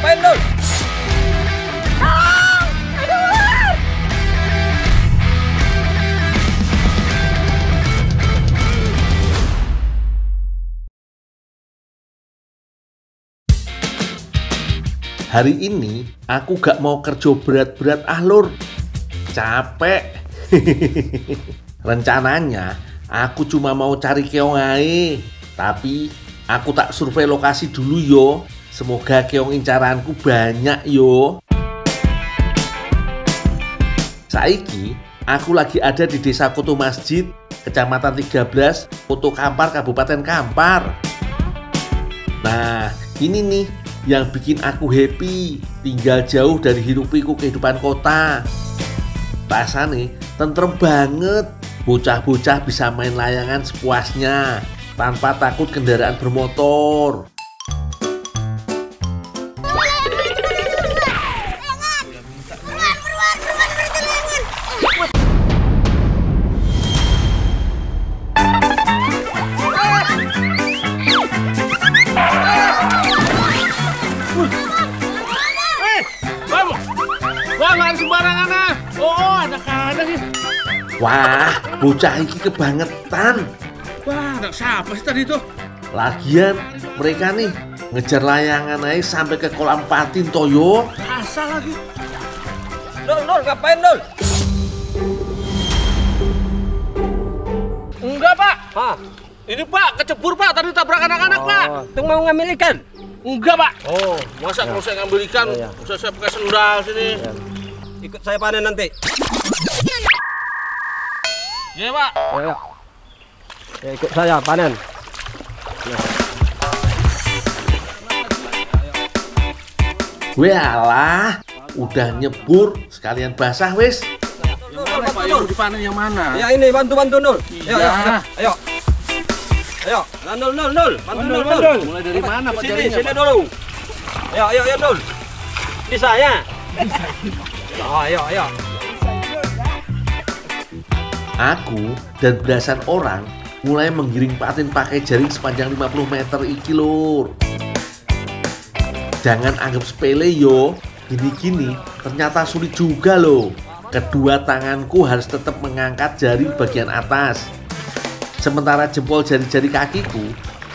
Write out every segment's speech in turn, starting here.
ngapain Dul? Hari ini aku gak mau kerja berat-berat Lur. Capek. Rencananya aku cuma mau cari keong ae. Tapi aku tak survei lokasi dulu yo. Semoga keong incaranku banyak yo. Saiki aku lagi ada di Desa Koto Masjid, Kecamatan 13, Koto Kampar, Kabupaten Kampar. Nah, ini nih yang bikin aku happy, tinggal jauh dari hiruk-pikuk kehidupan kota. Rasanya tentrem banget. Bocah-bocah bisa main layangan sepuasnya tanpa takut kendaraan bermotor. Wah, bocah iki kebangetan. Wah, anak siapa sih tadi tuh? Lagian mereka nih ngejar layangan aja sampai ke kolam patin toyo. Asal lagi. Dul, ngapain Dul? Enggak Pak. Hah? Ini Pak, kecebur Pak, tadi tabrak anak-anak Pak. Itu mau ngambil ikan? Enggak Pak. Oh, Masa kalau saya ngambil ikan, saya pakai sendal sini. ikut saya panen nanti. Iya Pak. Ayo. Ya, ikut saya panen. Walah, udah nyebur sekalian basah wis. Yang mana Pak? Yang mau dipanen yang mana? Ya ini bantu Nul. Iya. Ayo. Nah, Nul. Bantu Nul. Mulai dari mana Pak Sini jarinya? Pak? dulu. Ayo Nul. Bisa ya? Ayo. Aku dan belasan orang mulai menggiring patin pakai jaring sepanjang 50 meter iki Lur. Jangan anggap sepele yo. Gini-gini ternyata sulit juga loh. Kedua tanganku harus tetap mengangkat jari bagian atas. Sementara jempol jari-jari kakiku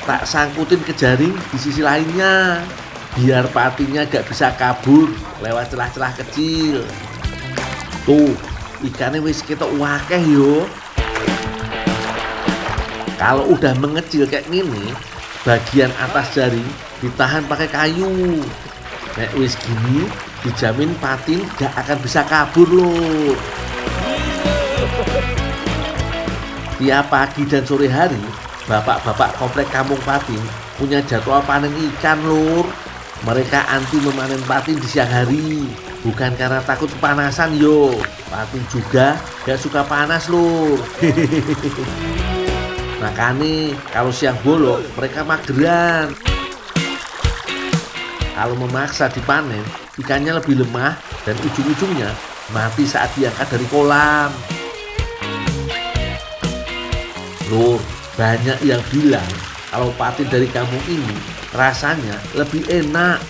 tak sangkutin ke jaring di sisi lainnya. Biar patinnya gak bisa kabur lewat celah-celah kecil. Tuh, ikannya wis ketok wakeh yo. Kalau udah mengecil kayak gini, bagian atas jaring ditahan pakai kayu. Nek wis gini, dijamin patin gak akan bisa kabur loh. Tiap pagi dan sore hari, bapak-bapak komplek Kampung Patin punya jadwal panen ikan Lur. Mereka anti memanen patin di siang hari, bukan karena takut kepanasan yo. Patin juga gak suka panas Lur. Makanya kalau siang bolong mereka mageran. Kalau memaksa dipanen, ikannya lebih lemah dan ujung-ujungnya mati saat diangkat dari kolam. Lur, banyak yang bilang kalau patin dari kampung ini rasanya lebih enak.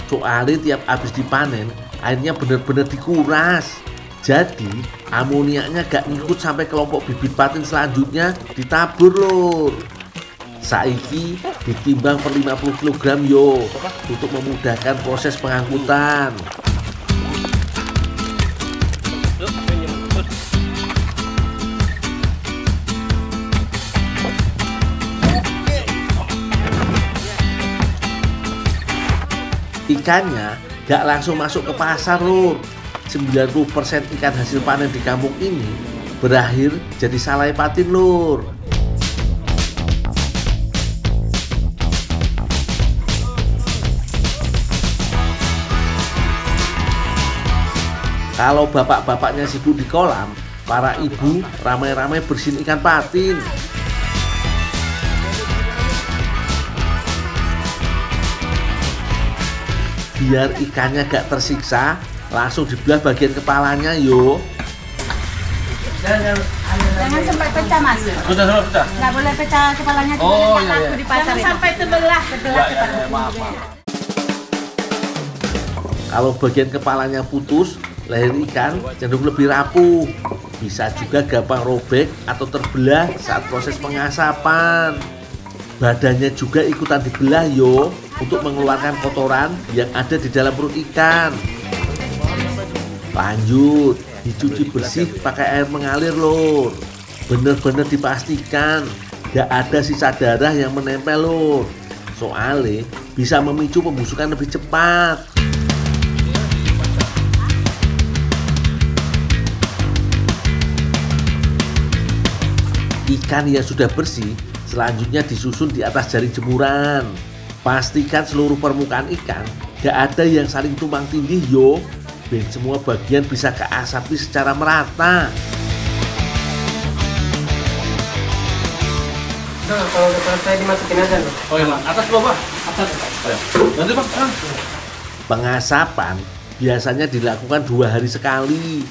Soalnya tiap habis dipanen, airnya benar-benar dikuras. Jadi amoniaknya gak ngikut sampai kelompok bibit patin selanjutnya ditabur Lur. Saiki ditimbang per 50 kg yo untuk memudahkan proses pengangkutan. Ikannya gak langsung masuk ke pasar Lur. 90% ikan hasil panen di kampung ini berakhir jadi salai patin Lur. Kalau bapak-bapaknya sibuk di kolam, para ibu ramai-ramai bersihin ikan patin. Biar ikannya gak tersiksa, langsung dibelah bagian kepalanya yo. Jangan sampai pecah Mas. Sudah pecah. Nggak boleh pecah kepalanya. Oh iya. Di pasar. Jangan sampai terbelah kepalanya. Maaf. Kalau bagian kepalanya putus, leher ikan cenderung lebih rapuh. Bisa juga gampang robek atau terbelah saat proses pengasapan. Badannya juga ikutan dibelah yo, untuk mengeluarkan kotoran yang ada di dalam perut ikan. Lanjut, dicuci bersih pakai air mengalir lur. Bener-bener dipastikan gak ada sisa darah yang menempel lur. Soalnya bisa memicu pembusukan lebih cepat. Ikan yang sudah bersih selanjutnya disusun di atas jaring jemuran. Pastikan seluruh permukaan ikan gak ada yang saling tumpang tindih yo, dan semua bagian bisa keasapi secara merata. Nah, kalau udah selesai dimasukin aja loh. Oh iya, atas bawah. Atas. Nanti Bang. Pengasapan biasanya dilakukan 2 hari sekali.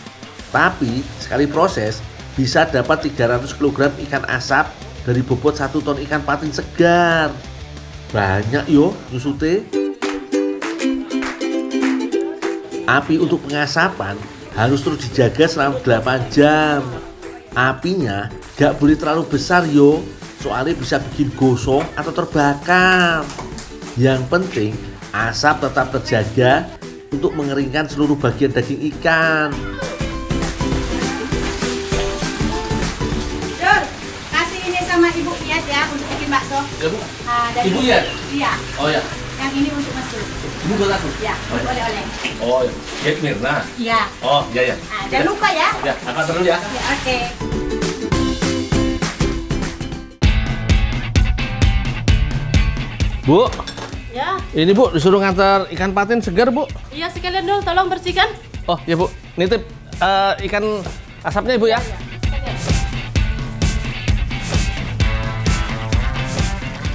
Tapi sekali proses bisa dapat 300 kg ikan asap dari bobot 1 ton ikan patin segar. Banyak yo nyusute. Api untuk pengasapan harus terus dijaga selama 8 jam. Apinya gak boleh terlalu besar yo, soalnya bisa bikin gosong atau terbakar. Yang penting asap tetap terjaga untuk mengeringkan seluruh bagian daging ikan. Dur, kasih ini sama Ibu Iyat ya untuk bikin bakso. Ya, Bu. Dari Ibu Iyat? Iya. Oh ya. Yang ini untuk Mas Dur. Ibu buat aku. Ya, untuk oleh-oleh. Oh, ya. Kek Mirna. Iya. Oh, iya ya. Jangan lupa ya. Ya, angkat dulu ya. Ya, oke. Bu, Ya, ini Bu disuruh ngantar ikan patin segar Bu. iya sekalian dong, tolong bersihkan. Oh ya Bu, nitip ikan asapnya Ibu ya.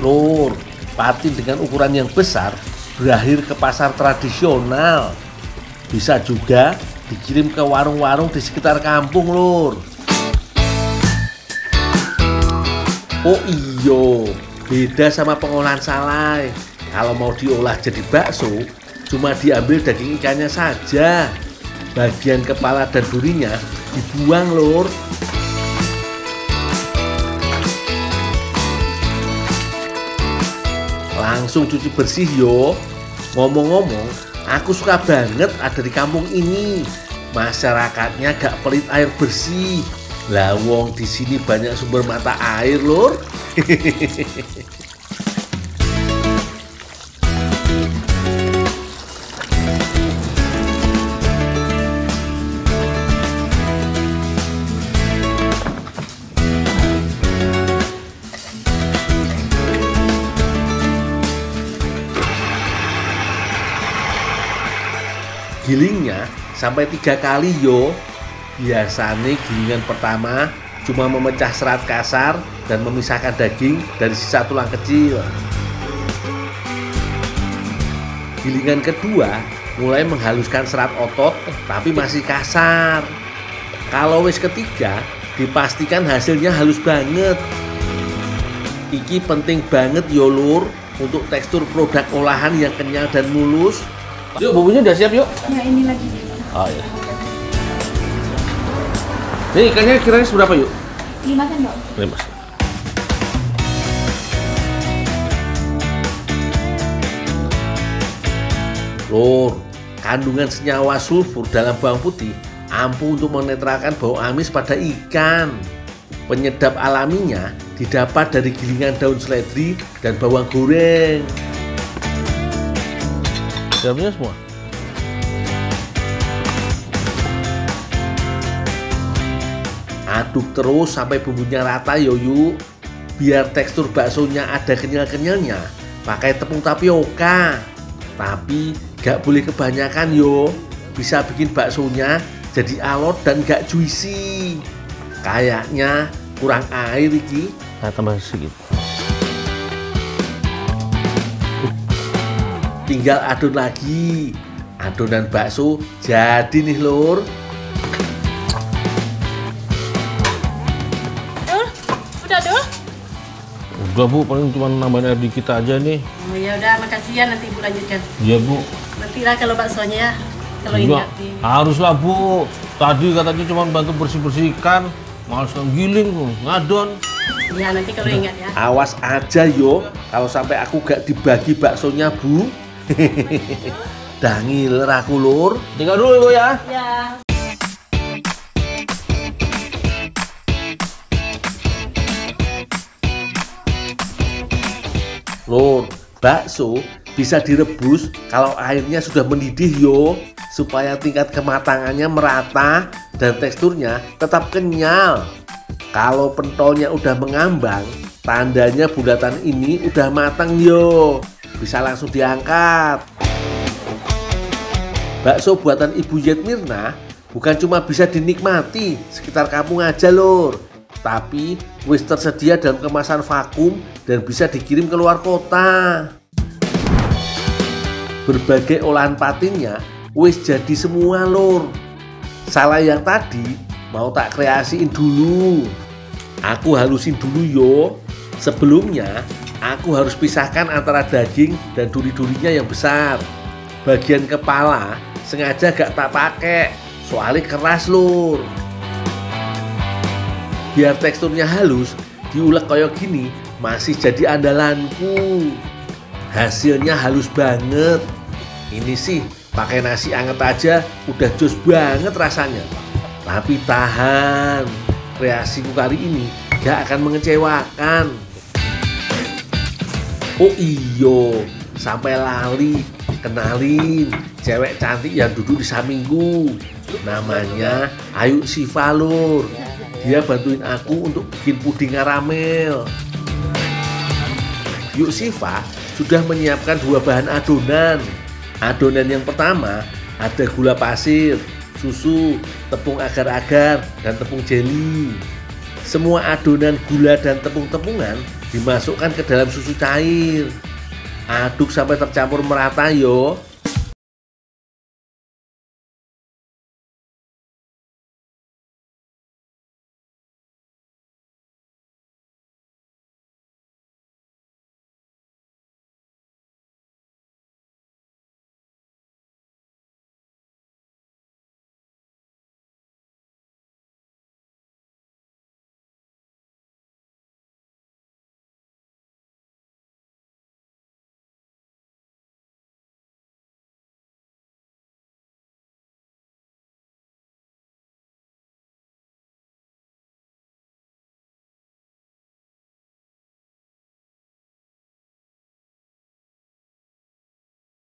Lur, patin dengan ukuran yang besar berakhir ke pasar tradisional. Bisa juga dikirim ke warung-warung di sekitar kampung lur. Oh iyo, beda sama pengolahan salai. Kalau mau diolah jadi bakso, cuma diambil daging ikannya saja. Bagian kepala dan durinya dibuang lur. Langsung cuci bersih yo. Ngomong-ngomong, aku suka banget ada di kampung ini. Masyarakatnya gak pelit air bersih. Lah wong di sini banyak sumber mata air lur. Gilingnya sampai 3 kali yo. Biasanya gilingan pertama cuma memecah serat kasar dan memisahkan daging dari sisa tulang kecil. Gilingan kedua mulai menghaluskan serat otot tapi masih kasar. Kalau wis ketiga dipastikan hasilnya halus banget. Iki penting banget yo lur untuk tekstur produk olahan yang kenyal dan mulus. Yuk, bumbunya udah siap yuk. Ya, ini lagi. Oh iya. Ini ikannya kiranya seberapa yuk? 5 sendok. 5. Lur, kandungan senyawa sulfur dalam bawang putih ampuh untuk menetralkan bau amis pada ikan. Penyedap alaminya didapat dari gilingan daun seledri dan bawang goreng. Dalamnya semua. Aduk terus sampai bumbunya rata yoyu. Biar tekstur baksonya ada kenyal-kenyalnya, pakai tepung tapioka. Tapi gak boleh kebanyakan yo. Bisa bikin baksonya jadi alot dan gak juicy. Kayaknya kurang air iki. Nah, tambah sedikit. Tinggal adon lagi. Adonan bakso jadi nih lur. Dul, udah Dul? Udah Bu, paling cuma nambahin air dikit aja nih. Oh ya udah, makasih ya, nanti Ibu lanjutkan. Iya Bu. Nantilah kalau baksonya ya. Kalau Enggak, ingat nih. haruslah Bu. Tadi katanya cuma bantu bersih-bersihkan. Males giling, ngadon. Ya nanti kalau ingat ya. Awas aja yo, kalau sampai aku gak dibagi baksonya Bu. Dangil aku lur. Tinggal dulu Bu ya. Ya. Lur, bakso bisa direbus kalau airnya sudah mendidih yo, supaya tingkat kematangannya merata dan teksturnya tetap kenyal. Kalau pentolnya udah mengambang, tandanya bulatan ini udah matang yo. Bisa langsung diangkat. Bakso buatan Ibu Yetmirna bukan cuma bisa dinikmati sekitar kampung aja lur, tapi wis tersedia dalam kemasan vakum dan bisa dikirim ke luar kota. Berbagai olahan patinnya wis jadi semua lur. Salah yang tadi mau tak kreasiin dulu. Aku halusin dulu yo. Sebelumnya aku harus pisahkan antara daging dan duri-durinya yang besar. Bagian kepala sengaja gak tak pakai, soalnya keras lur. Biar teksturnya halus, diulek kayak gini masih jadi andalanku. Hasilnya halus banget. Ini sih pakai nasi anget aja udah jos banget rasanya. Tapi tahan, kreasiku kali ini gak akan mengecewakan. Oh iyo, sampai lali kenalin cewek cantik yang duduk di sampingku. Namanya Ayu Siva lur. Dia bantuin aku untuk bikin puding karamel. Yuk Siva sudah menyiapkan dua bahan adonan. Adonan yang pertama ada gula pasir, susu, tepung agar-agar, dan tepung jeli. Semua adonan gula dan tepung-tepungan dimasukkan ke dalam susu cair. Aduk sampai tercampur merata yo.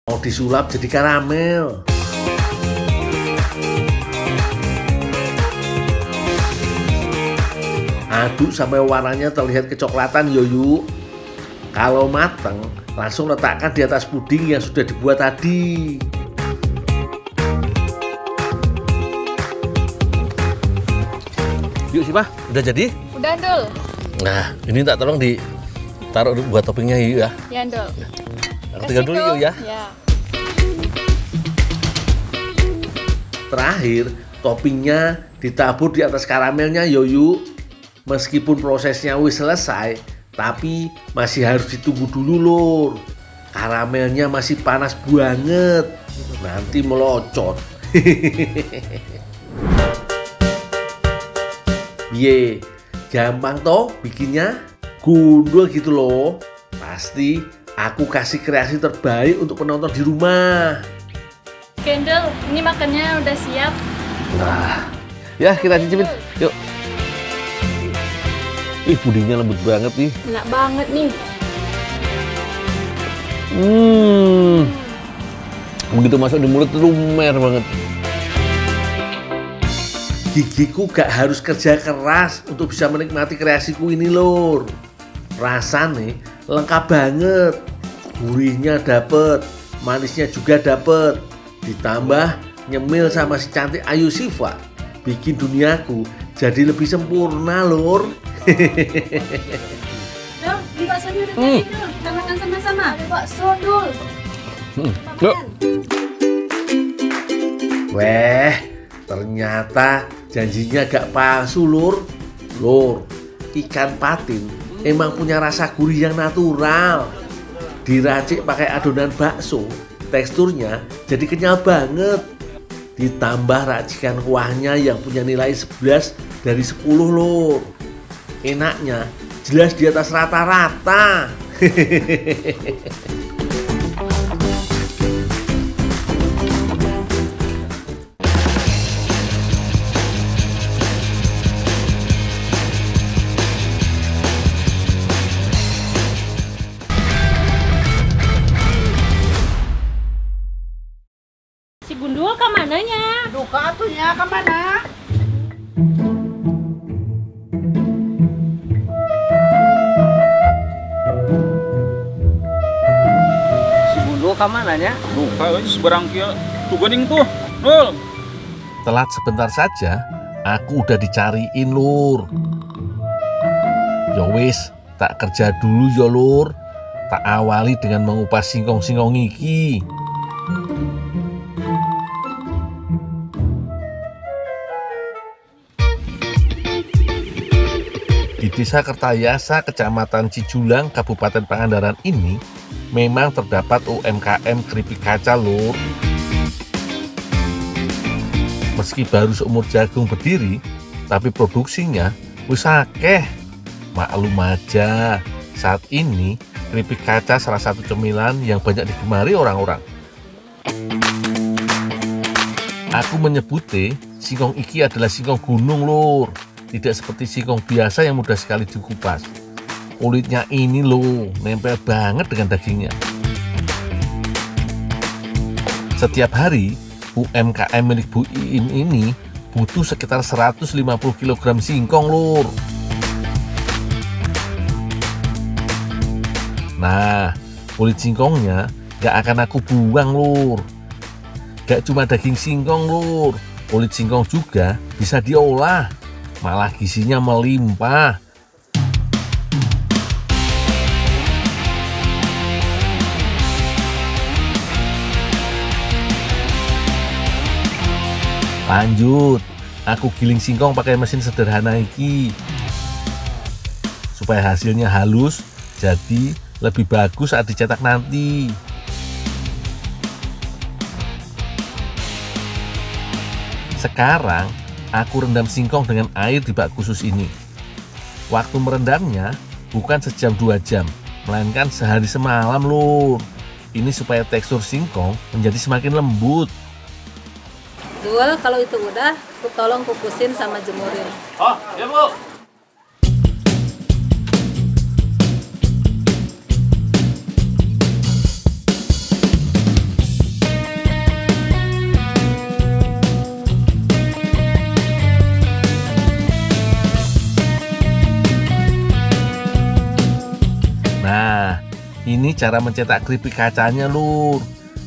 Mau disulap jadi karamel. Aduk sampai warnanya terlihat kecoklatan yoyu. Kalau mateng, langsung letakkan di atas puding yang sudah dibuat tadi. Yuk sih Pak, udah jadi? Udah, Ndul. Nah, ini tak tolong ditaruh buat toppingnya yuk ya. Ya, Ndul. Aku tinggal dulu yuk ya. Ya. Terakhir, toppingnya ditabur di atas karamelnya yoyu. Meskipun prosesnya wis selesai, tapi masih harus ditunggu dulu lur. Karamelnya masih panas banget, nanti melocot. Ye, gampang toh bikinnya, gundul gitu loh. Pasti aku kasih kreasi terbaik untuk penonton di rumah. Kendall, ini makannya udah siap. Nah, ya kita cicipin, yuk. Ih, pudingnya lembut banget nih. Enak banget nih. Begitu masuk di mulut lumer banget. Gigiku gak harus kerja keras untuk bisa menikmati kreasiku ini lur. Rasanya lengkap banget. Gurihnya dapet, manisnya juga dapet. Ditambah nyemil sama si cantik Ayu Siva, bikin duniaku jadi lebih sempurna lur. Dul, ini baksonya udah jadi Dul. Kita makan sama-sama. Ada bakso, Dul. Yuk. Weh, ternyata janjinya gak palsu lur. Lur, ikan patin emang punya rasa gurih yang natural. Diracik pakai adonan bakso, teksturnya jadi kenyal banget. Ditambah racikan kuahnya yang punya nilai 11 dari 10 lur. Enaknya jelas di atas rata-rata. Si Gundul ke mananya? Duka atunya ke mana? Si Gundul ke mananya? Lupa seberang kia. Tuh gening tuh. Nul. Telat sebentar saja, aku udah dicariin lur. Yowis, tak kerja dulu ya lur. Tak awali dengan mengupas singkong-singkong iki. Di Desa Kertayasa, Kecamatan Cijulang, Kabupaten Pangandaran ini memang terdapat UMKM keripik kaca lur. Meski baru seumur jagung berdiri, tapi produksinya wis akeh. Maklum aja, saat ini keripik kaca salah satu cemilan yang banyak digemari orang-orang. Aku menyebutnya singkong iki adalah singkong gunung lur. Tidak seperti singkong biasa yang mudah sekali dikupas. Kulitnya ini loh, nempel banget dengan dagingnya. Setiap hari, UMKM milik Bu Iin ini butuh sekitar 150 kg singkong lur. Nah, kulit singkongnya gak akan aku buang lur. Gak cuma daging singkong lur, kulit singkong juga bisa diolah. Malah gizinya melimpah. Lanjut, aku giling singkong pakai mesin sederhana iki. Supaya hasilnya halus, jadi lebih bagus saat dicetak nanti. Sekarang aku rendam singkong dengan air di bak khusus ini. Waktu merendamnya bukan sejam 2 jam, melainkan sehari semalam lur. Ini supaya tekstur singkong menjadi semakin lembut. Dul, kalau itu udah, tolong kukusin sama jemurin. Oh, ya Bu. Nah, ini cara mencetak keripik kacanya lur.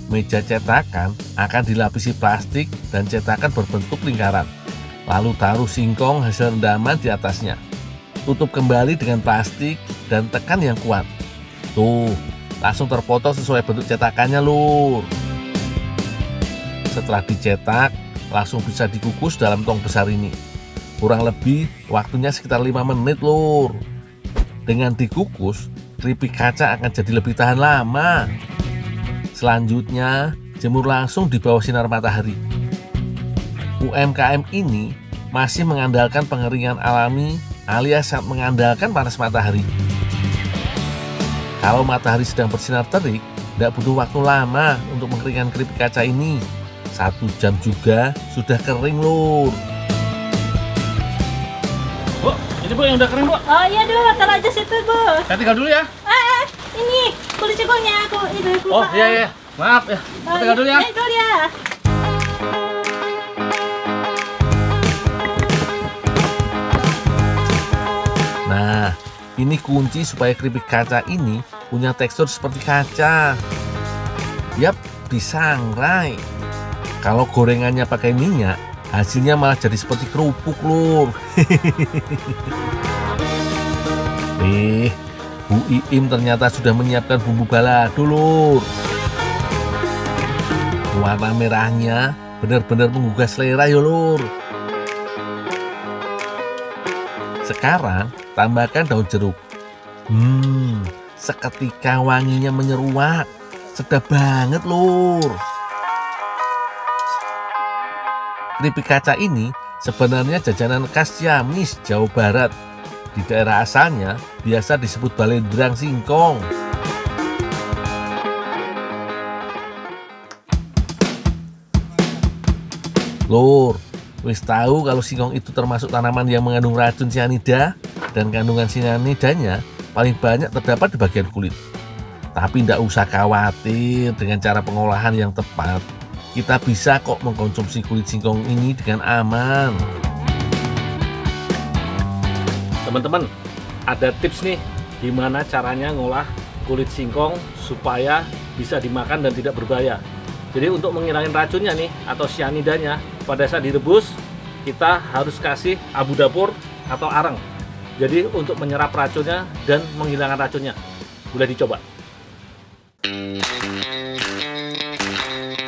Meja cetakan akan dilapisi plastik dan cetakan berbentuk lingkaran. Lalu taruh singkong hasil rendaman di atasnya. Tutup kembali dengan plastik dan tekan yang kuat. Tuh, langsung terpotong sesuai bentuk cetakannya lur. Setelah dicetak, langsung bisa dikukus dalam tong besar ini. Kurang lebih waktunya sekitar 5 menit lur. Dengan dikukus, keripik kaca akan jadi lebih tahan lama. Selanjutnya, jemur langsung di bawah sinar matahari. UMKM ini masih mengandalkan pengeringan alami alias sangat mengandalkan panas matahari. Kalau matahari sedang bersinar terik, tidak butuh waktu lama untuk mengeringkan keripik kaca ini. 1 jam juga sudah kering lur. Bu, ini Bu yang udah kering Bu. Oh iya dulu, taruh aja situ Bu. Saya tinggal dulu ya. Ini kulit singkongnya aku ini Oh iya. Maaf ya. Saya tinggal dulu ya. Dulu ya. Nah, ini kunci supaya keripik kaca ini punya tekstur seperti kaca. Yap, disangrai. Kalau gorengannya pakai minyak, hasilnya malah jadi seperti kerupuk lur. Bu Iim ternyata sudah menyiapkan bumbu balado lur. Warna merahnya benar-benar menggugah selera ya lur. Sekarang tambahkan daun jeruk. Seketika wanginya menyeruak. Sedap banget, Lur. Keripik kaca ini sebenarnya jajanan khas Ciamis, Jawa Barat. Di daerah asalnya biasa disebut balendrang singkong. Lur, wis tahu kalau singkong itu termasuk tanaman yang mengandung racun sianida, dan kandungan sianidanya paling banyak terdapat di bagian kulit. Tapi tidak usah khawatir, dengan cara pengolahan yang tepat, kita bisa kok mengkonsumsi kulit singkong ini dengan aman. Teman-teman, ada tips nih gimana caranya ngolah kulit singkong supaya bisa dimakan dan tidak berbahaya. Jadi untuk menghilangkan racunnya nih atau sianidanya, pada saat direbus kita harus kasih abu dapur atau arang. Jadi untuk menyerap racunnya dan menghilangkan racunnya. Boleh dicoba.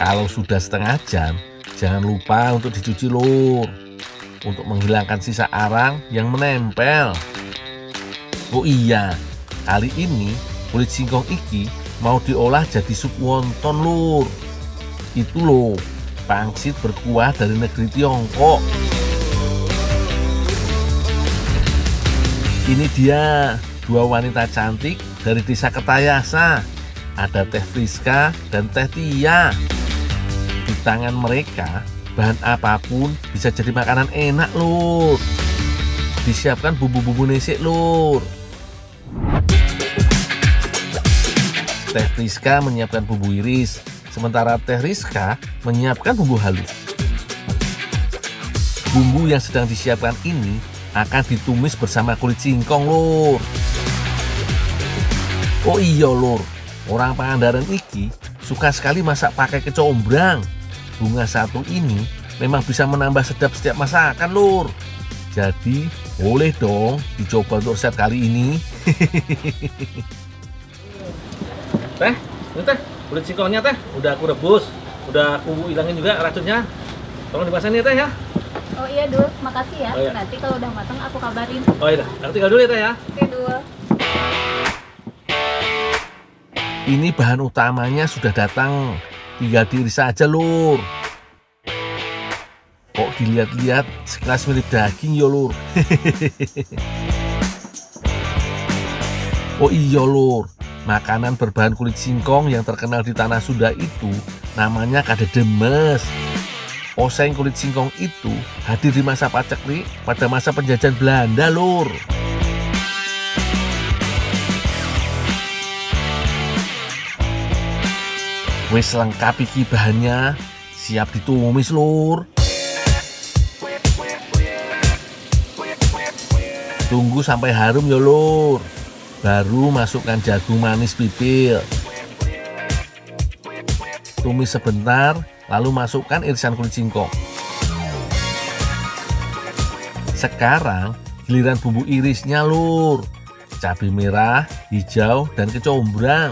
Kalau sudah setengah jam, jangan lupa untuk dicuci, Lur, untuk menghilangkan sisa arang yang menempel. Oh iya, kali ini kulit singkong iki mau diolah jadi sup wonton, Lur. Itu loh, pangsit berkuah dari negeri Tiongkok. Ini dia dua wanita cantik dari desa Kertayasa. Ada Teh Friska dan Teh Tia. Di tangan mereka, bahan apapun bisa jadi makanan enak, Lur. Disiapkan bumbu-bumbu nesek, Lur. Teh Friska menyiapkan bumbu iris, sementara Teh Rizka menyiapkan bumbu halus. Bumbu yang sedang disiapkan ini akan ditumis bersama kulit singkong, Lur. Oh iya, Lur, orang Pangandaran iki suka sekali masak pakai kecombrang. Bunga satu ini memang bisa menambah sedap setiap masakan, Lur. Jadi boleh dong dicoba untuk resep kali ini. Teh, ini Teh, kulit singkongnya Teh udah aku rebus, udah aku hilangin juga racunnya. Tolong dimasakin ya Teh ya. Oh iya Dul, makasih ya. Oh, iya. Nanti kalau udah matang aku kabarin. Oh iya, aku tinggal dulu ya Teh ya. Oke Dul. Ini bahan utamanya sudah datang, tinggal diiris saja, Lur. Kok dilihat-lihat sekelas mirip daging ya, Lur. Oh iya, Lur, makanan berbahan kulit singkong yang terkenal di tanah Sunda itu namanya kadedemes. Oseng kulit singkong itu hadir di masa paceklik pada masa penjajahan Belanda, Lur. Wis lengkap iki bahannya, siap ditumis, Lur. Tunggu sampai harum ya, Lur. Baru masukkan jagung manis pipil. Tumis sebentar, lalu masukkan irisan kulit singkong. Sekarang giliran bumbu irisnya, Lur. Cabai merah, hijau, dan kecombrang.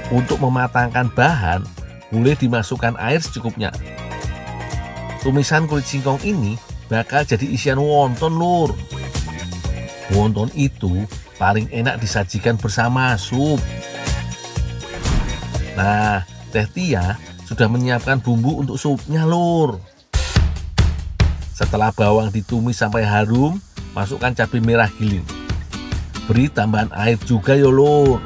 Untuk mematangkan bahan, boleh dimasukkan air secukupnya. Tumisan kulit singkong ini bakal jadi isian wonton, Lur. Wonton itu paling enak disajikan bersama sup. Nah, Teh Tia sudah menyiapkan bumbu untuk supnya, Lur. Setelah bawang ditumis sampai harum, masukkan cabai merah giling. Beri tambahan air juga ya, Lur.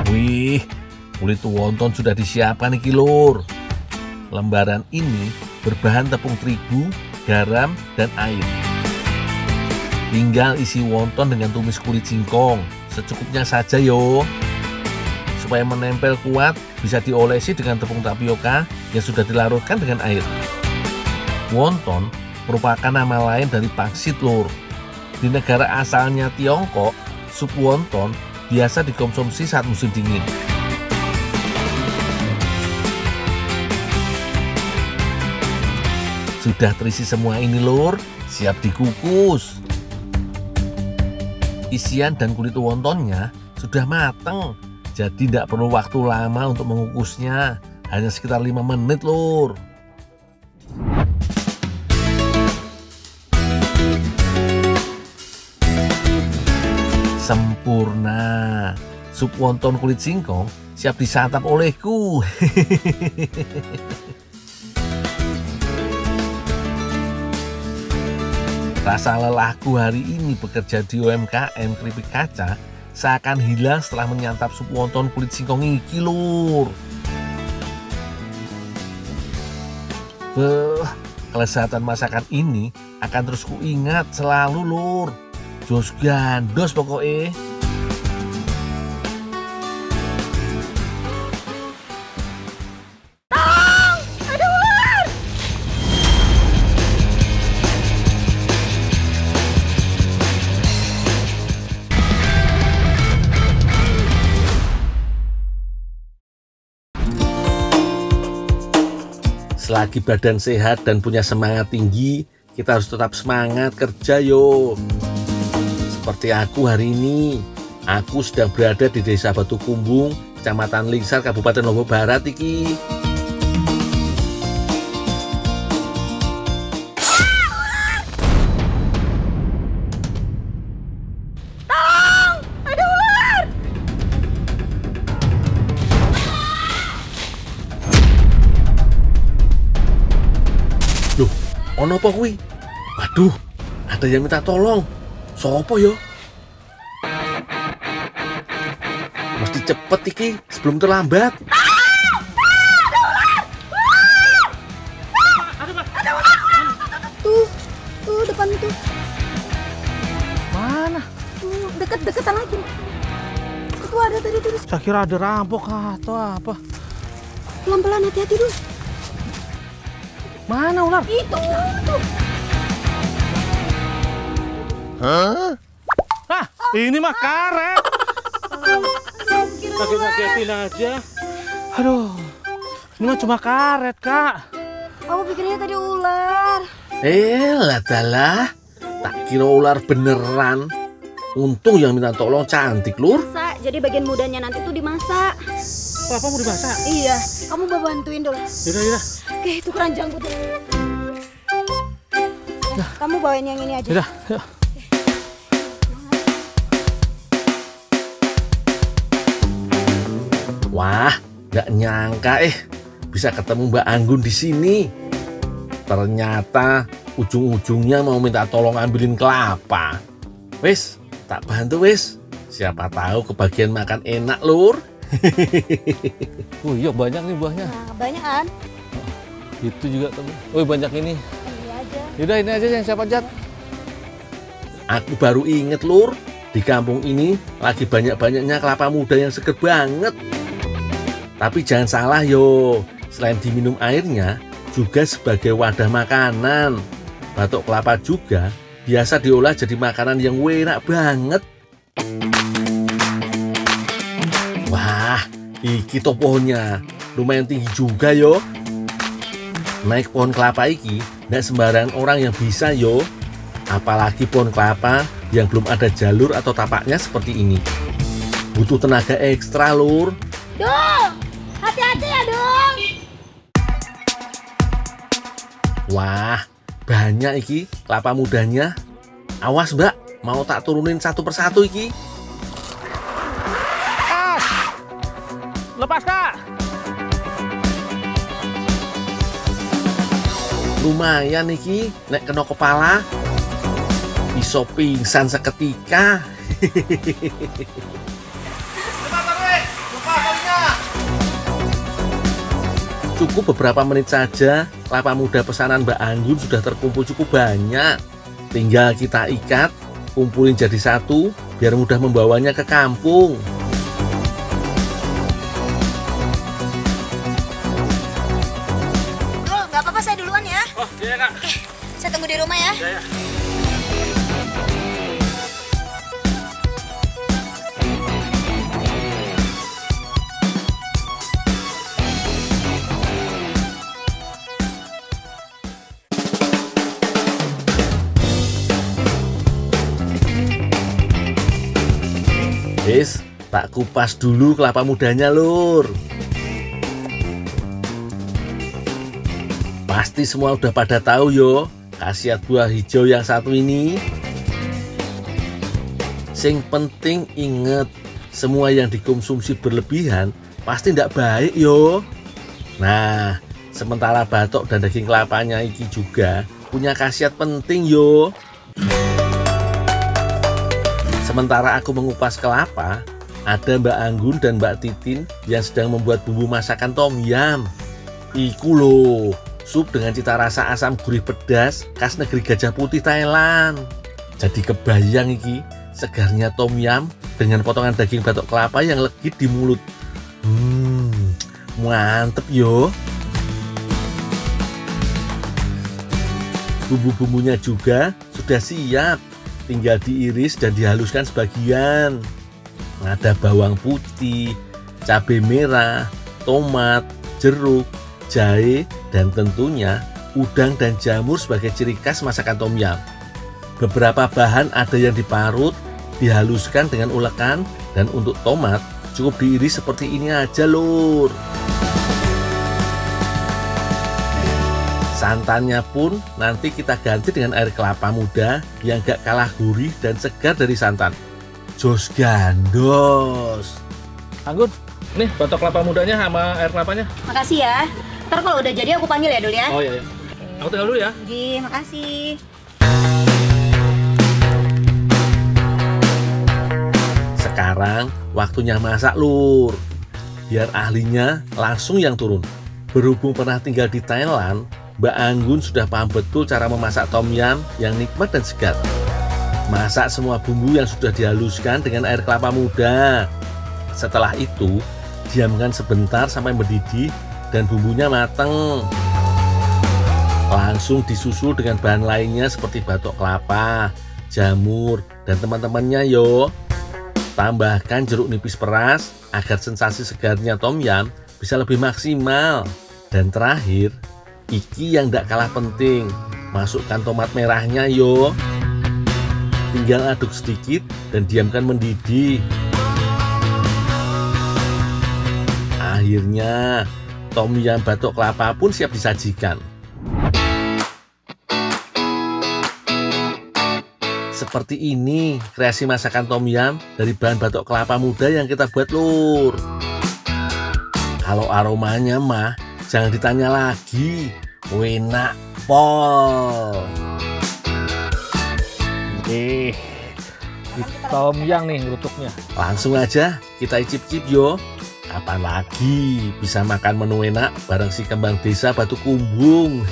Wih, kulit wonton sudah disiapkan iki, Lur. Lembaran ini berbahan tepung terigu, garam, dan air. Tinggal isi wonton dengan tumis kulit singkong, secukupnya saja yo. Supaya menempel kuat, bisa diolesi dengan tepung tapioka yang sudah dilarutkan dengan air. Wonton merupakan nama lain dari pangsit, Lur. Di negara asalnya Tiongkok, sup wonton biasa dikonsumsi saat musim dingin. Sudah terisi semua ini, Lur, siap dikukus. Isian dan kulit wontonnya sudah matang, jadi tidak perlu waktu lama untuk mengukusnya, hanya sekitar 5 menit, Lur. Sempurna. Sup wonton kulit singkong siap disantap olehku. Rasa lelahku hari ini bekerja di UMKM Keripik Kaca seakan hilang setelah menyantap sup wonton kulit singkong iki, Lur. Kelezatan masakan ini akan terus kuingat selalu, Lur. Jos gandos pokoknya. Selagi badan sehat dan punya semangat tinggi, kita harus tetap semangat kerja yo. Seperti aku hari ini, aku sedang berada di Desa Batu Kumbung, Kecamatan Lingsar, Kabupaten Lombok Barat iki. Loh, ono apa kuwi? Waduh, ada yang minta tolong. Sopo yo? Mesti cepet iki sebelum terlambat. Tuh depan itu. Mana? Tuh deket-deketan lagi. Itu ada tadi tuh. Saya kira ada rampok atau apa. Pelan-pelan, hati-hati dulu. Mana ular? Itu tuh. Hah? Ah, ini mah karet. Kaget-kagetin aja. Aduh, ini mah cuma karet, Kak. Aku pikirnya tadi ular. Ladalah, tak kira ular beneran. Untung yang minta tolong cantik, Lur. Masak, jadi bagian mudanya nanti tuh dimasak. Apa mau dimasak? Iya, kamu mau bantuin dulu. Yaudah. Oke, itu keranjangku tuh. Ya, kamu bawain yang ini aja. Yaudah. Wah, gak nyangka bisa ketemu Mbak Anggun di sini. Ternyata ujung-ujungnya mau minta tolong ambilin kelapa. Wes, tak bantu wes. Siapa tahu kebagian makan enak, Lur. Oh iya, banyak nih buahnya. Nah, kebanyakan. Itu juga temen. Oh, banyak ini. Ini aja. Yaudah, ini aja yang saya panjat. Aku baru inget, Lur. Di kampung ini lagi banyak-banyaknya kelapa muda yang seger banget. Tapi jangan salah yo, selain diminum airnya, juga sebagai wadah makanan. Batok kelapa juga biasa diolah jadi makanan yang enak banget. Wah, iki to pohonnya lumayan tinggi juga yo. Naik pohon kelapa iki nggak sembarangan orang yang bisa yo. Apalagi pohon kelapa yang belum ada jalur atau tapaknya seperti ini. Butuh tenaga ekstra, Lur. Dong, hati-hati ya dong. Wah, banyak iki kelapa mudanya. Awas, Mbak, mau tak turunin satu persatu iki. Lepas, Kak. Lumayan iki, nek kena kepala iso pingsan seketika. Cukup beberapa menit saja, kelapa muda pesanan Mbak Anggun sudah terkumpul cukup banyak. Tinggal kita ikat, kumpulin jadi satu, biar mudah membawanya ke kampung. Bro, nggak apa-apa, saya duluan ya. Oh, iya, Kak. Oke, saya tunggu di rumah ya. Ya. Wis, tak kupas dulu kelapa mudanya, Lur. Pasti semua udah pada tahu yo, khasiat buah hijau yang satu ini. Sing penting inget, semua yang dikonsumsi berlebihan pasti ndak baik yo. Nah, sementara batok dan daging kelapanya iki juga punya khasiat penting yo. Sementara aku mengupas kelapa, ada Mbak Anggun dan Mbak Titin yang sedang membuat bumbu masakan tom yam. Iku loh, sup dengan cita rasa asam gurih pedas khas negeri Gajah Putih Thailand. Jadi kebayang iki segarnya tom yam dengan potongan daging batok kelapa yang legit di mulut. Mantep yo. Bumbu-bumbunya juga sudah siap, tinggal diiris dan dihaluskan sebagian. Ada bawang putih, cabai merah, tomat, jeruk, jahe, dan tentunya udang dan jamur sebagai ciri khas masakan tom yam. Beberapa bahan ada yang diparut, dihaluskan dengan ulekan, dan untuk tomat cukup diiris seperti ini aja lur. Santannya pun nanti kita ganti dengan air kelapa muda yang gak kalah gurih dan segar dari santan. Jos gandos. Anggun, nih batok kelapa mudanya sama air kelapanya. Makasih ya. Ntar kalau udah jadi aku panggil ya Dul ya. Oh iya, iya. Aku tinggal dulu ya. Oke, makasih. Sekarang waktunya masak lur. Biar ahlinya langsung yang turun. Berhubung pernah tinggal di Thailand, Mbak Anggun sudah paham betul cara memasak tom yam yang nikmat dan segar. Masak semua bumbu yang sudah dihaluskan dengan air kelapa muda. Setelah itu, diamkan sebentar sampai mendidih dan bumbunya mateng. Langsung disusul dengan bahan lainnya seperti batok kelapa, jamur, dan teman-temannya yo. Tambahkan jeruk nipis peras agar sensasi segarnya tom yam bisa lebih maksimal. Dan terakhir, iki yang tidak kalah penting, masukkan tomat merahnya yo. Tinggal aduk sedikit dan diamkan mendidih. Akhirnya tom yam batok kelapa pun siap disajikan. Seperti ini kreasi masakan tom yam dari bahan batok kelapa muda yang kita buat lur. Kalau aromanya mah jangan ditanya lagi, enak pol. Tom yam nih ngerutuknya. Langsung aja kita icip-icip yo. Kapan lagi bisa makan menu enak bareng si kembang desa Batu Kumbung.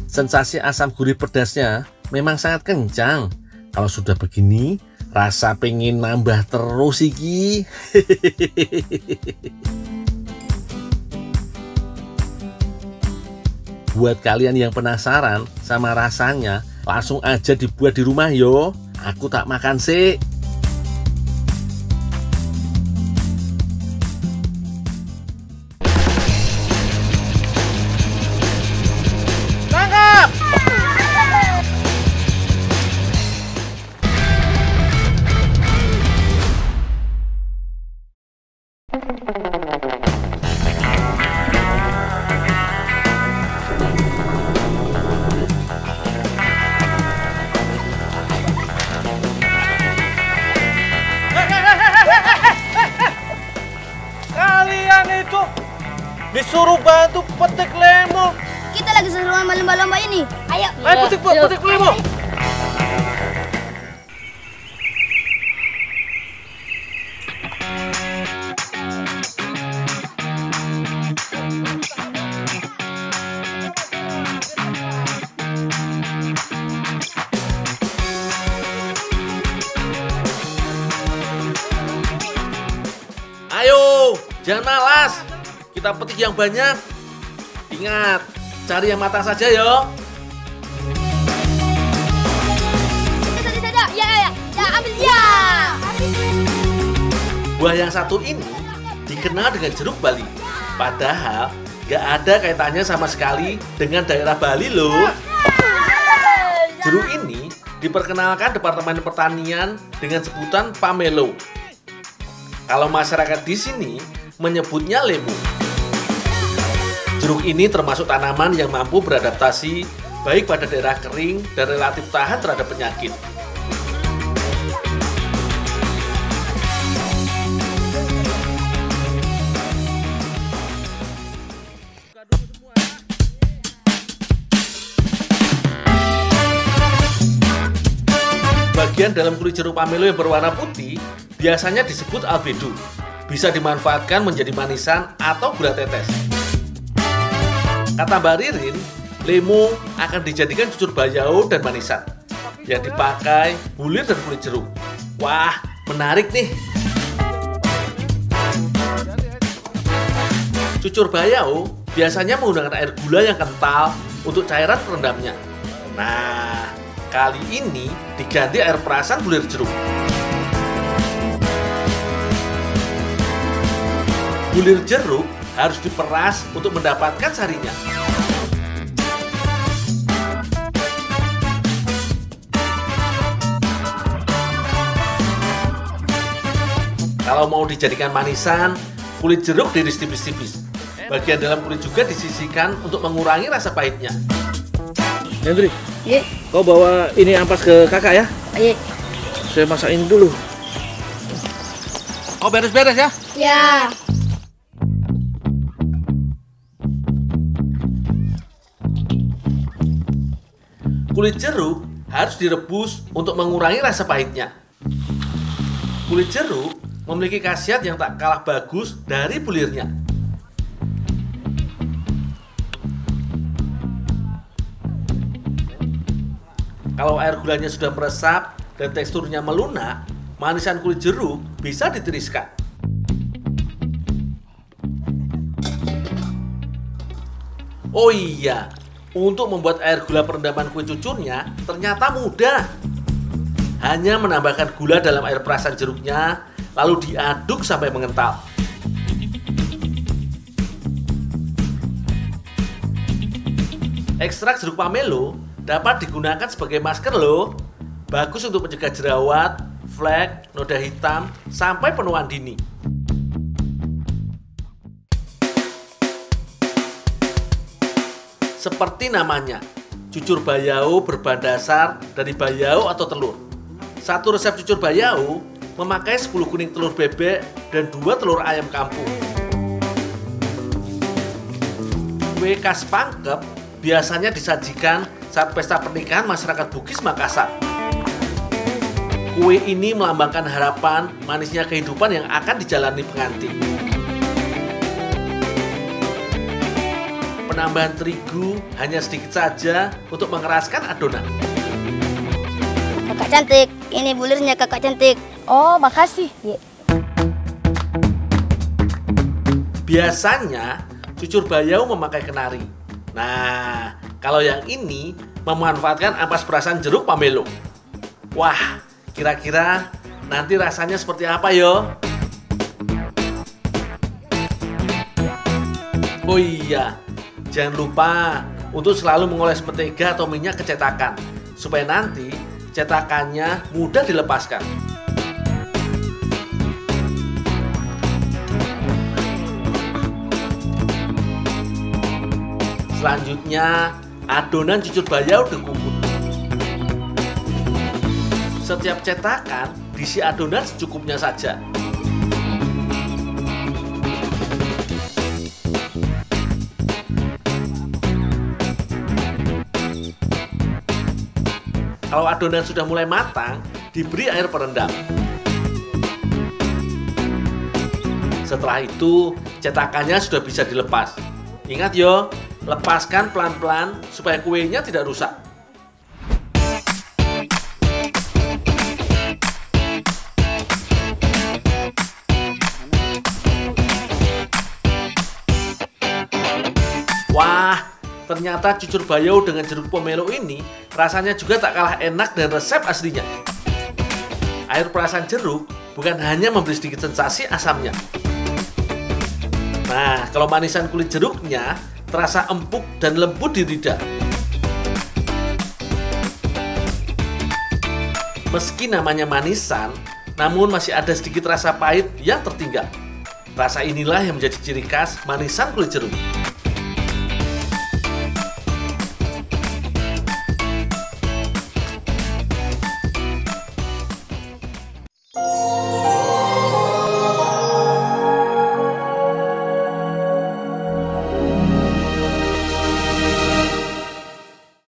Sensasi asam gurih pedasnya memang sangat kencang. Kalau sudah begini, rasa pengen nambah terus iki. Buat kalian yang penasaran sama rasanya, langsung aja dibuat di rumah yo. Aku tak makan sih. Tangkap! Kalian itu disuruh bantu petik lemon. Kita lagi seruan lomba-lomba ini. Ayo. Ayo petik lemon. Ayo, jangan malas. Kita petik yang banyak. Ingat, cari yang matang saja yo. Ya, ambil ya. Buah yang satu ini dikenal dengan jeruk Bali. Padahal gak ada kaitannya sama sekali dengan daerah Bali loh. Jeruk ini diperkenalkan Departemen Pertanian dengan sebutan pamelo. Kalau masyarakat di sini menyebutnya lemu. Jeruk ini termasuk tanaman yang mampu beradaptasi baik pada daerah kering dan relatif tahan terhadap penyakit. Bagian dalam kulit jeruk pamelo yang berwarna putih biasanya disebut albedo. Bisa dimanfaatkan menjadi manisan atau gula tetes. Kata Mbak Ririn, lemo akan dijadikan cucur bayau dan manisan yang dipakai bulir dan kulit jeruk. Wah, menarik nih. Cucur bayau biasanya menggunakan air gula yang kental untuk cairan perendamnya. Nah, kali ini diganti air perasan bulir jeruk. Bulir jeruk harus diperas untuk mendapatkan sarinya. Kalau mau dijadikan manisan, kulit jeruk diiris tipis-tipis. Bagian dalam kulit juga disisihkan untuk mengurangi rasa pahitnya. Hendri, Iya. kau bawa ini ampas ke kakak ya? Iya. Saya masak ini dulu. Kau beres-beres ya. Ya. Kulit jeruk harus direbus untuk mengurangi rasa pahitnya. Kulit jeruk memiliki khasiat yang tak kalah bagus dari bulirnya. Kalau air gulanya sudah meresap dan teksturnya melunak, manisan kulit jeruk bisa ditiriskan. Oh iya, untuk membuat air gula perendaman kue cucurnya ternyata mudah. Hanya menambahkan gula dalam air perasan jeruknya, lalu diaduk sampai mengental. Ekstrak jeruk pamelo dapat digunakan sebagai masker loh. Bagus untuk mencegah jerawat, flek, noda hitam, sampai penuaan dini. Seperti namanya, cucur bayau berbahan dasar dari bayau atau telur. Satu resep cucur bayau memakai 10 kuning telur bebek dan 2 telur ayam kampung. Kue khas Pangkep biasanya disajikan saat pesta pernikahan masyarakat Bugis Makassar. Kue ini melambangkan harapan manisnya kehidupan yang akan dijalani pengantin. Penambahan terigu hanya sedikit saja untuk mengeraskan adonan. Kakak cantik, ini bulirnya kakak cantik. Oh, makasih. Ya. Biasanya cucur bayau memakai kenari. Nah, kalau yang ini memanfaatkan ampas perasan jeruk pamelo. Wah, kira-kira nanti rasanya seperti apa yo? Oh iya, jangan lupa untuk selalu mengoles mentega atau minyak ke cetakan, supaya nanti cetakannya mudah dilepaskan. Selanjutnya, adonan cucur bayau dikumpul. Setiap cetakan diisi adonan secukupnya saja. Kalau adonan sudah mulai matang, diberi air perendam. Setelah itu, cetakannya sudah bisa dilepas. Ingat yo, lepaskan pelan-pelan supaya kuenya tidak rusak. Wah, ternyata cucur bayau dengan jeruk pomelo ini rasanya juga tak kalah enak dan resep aslinya. Air perasan jeruk bukan hanya memberi sedikit sensasi asamnya. Nah, kalau manisan kulit jeruknya terasa empuk dan lembut di lidah. Meski namanya manisan, namun masih ada sedikit rasa pahit yang tertinggal. Rasa inilah yang menjadi ciri khas manisan kulit jeruk.